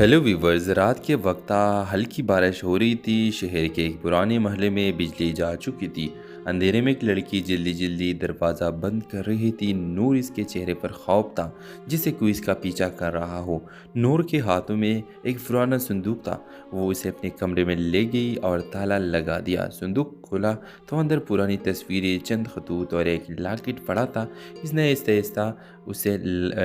Hello viewers, रात के वक्त हल्की बारिश हो रही थी। शहर के एक पुराने महल में बिजली जा चुकी थी। अंधेरे में एक लड़की जल्दी जल्दी दरवाज़ा बंद कर रही थी। नूर इसके चेहरे पर खौफ था, जिसे कोई इसका पीछा कर रहा हो। नूर के हाथों में एक पुराना संदूक था। वो उसे अपने कमरे में ले गई और ताला लगा दिया। संदूक खोला तो अंदर पुरानी तस्वीरें, चंद खतूत और एक लॉकेट पड़ा था। इसने आहिस्ता आहिस्ता उसे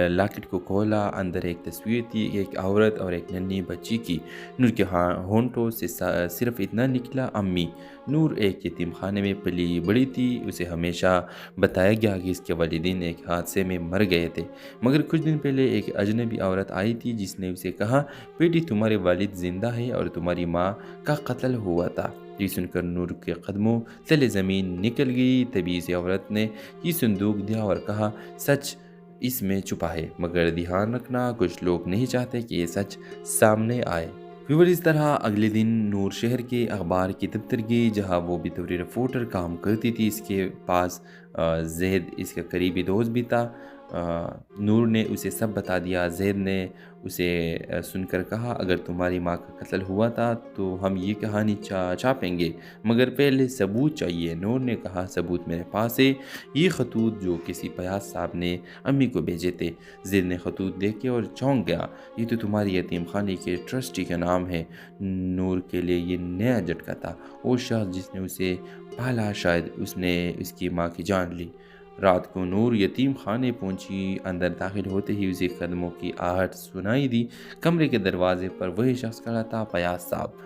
लॉकेट को खोला। अंदर एक तस्वीर थी, एक औरत और एक नन्ही बच्ची की। नूर के होंठों से सिर्फ इतना निकला, अम्मी। नूर एक यतीम खाने में पली बड़ी थी। उसे हमेशा बताया गया कि इसके वालिदैन एक हादसे में मर गए थे, मगर कुछ दिन पहले एक अजनबी औरत आई थी जिसने उसे कहा, बेटी तुम्हारे वालिद जिंदा है और तुम्हारी माँ का कत्ल हुआ था। ये सुनकर नूर के कदमों तले ज़मीन निकल गई। तभी इस औरत ने ये संदूक दिया और कहा, सच इसमें छुपा है, मगर ध्यान रखना कुछ लोग नहीं चाहते कि ये सच सामने आए। फिर इस तरह अगले दिन नूर शहर के अखबार की दफ्तर गई, जहाँ वो भी तौर रिपोर्टर काम करती थी। इसके पास जैद इसका करीबी दोस्त भी था। नूर ने उसे सब बता दिया। जैद ने उसे सुनकर कहा, अगर तुम्हारी माँ का कत्ल हुआ था तो हम ये कहानी छापेंगे, मगर पहले सबूत चाहिए। नूर ने कहा, सबूत मेरे पास है, ये खतूत जो किसी फयाज साहब ने अम्मी को भेजे थे। जैद ने खतूत देखे और चौंक गया। ये तो तुम्हारी यतीम खाने के ट्रस्टी का नाम है। नूर के लिए ये नया झटका था। वो शख्स जिसने उसे पाला, शायद उसने उसकी माँ की जान ली। रात को नूर यतीम खाने पहुंची। अंदर दाखिल होते ही उसे कदमों की आहट सुनाई दी। कमरे के दरवाजे पर वही शख्स खड़ा था, फयाज साहब।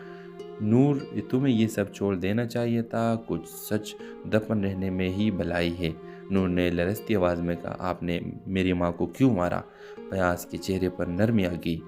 नूर, तुम्हें ये सब छोड़ देना चाहिए था, कुछ सच दफन रहने में ही भलाई है। नूर ने लरजती आवाज़ में कहा, आपने मेरी माँ को क्यों मारा? फयाज के चेहरे पर नरमी आ गई।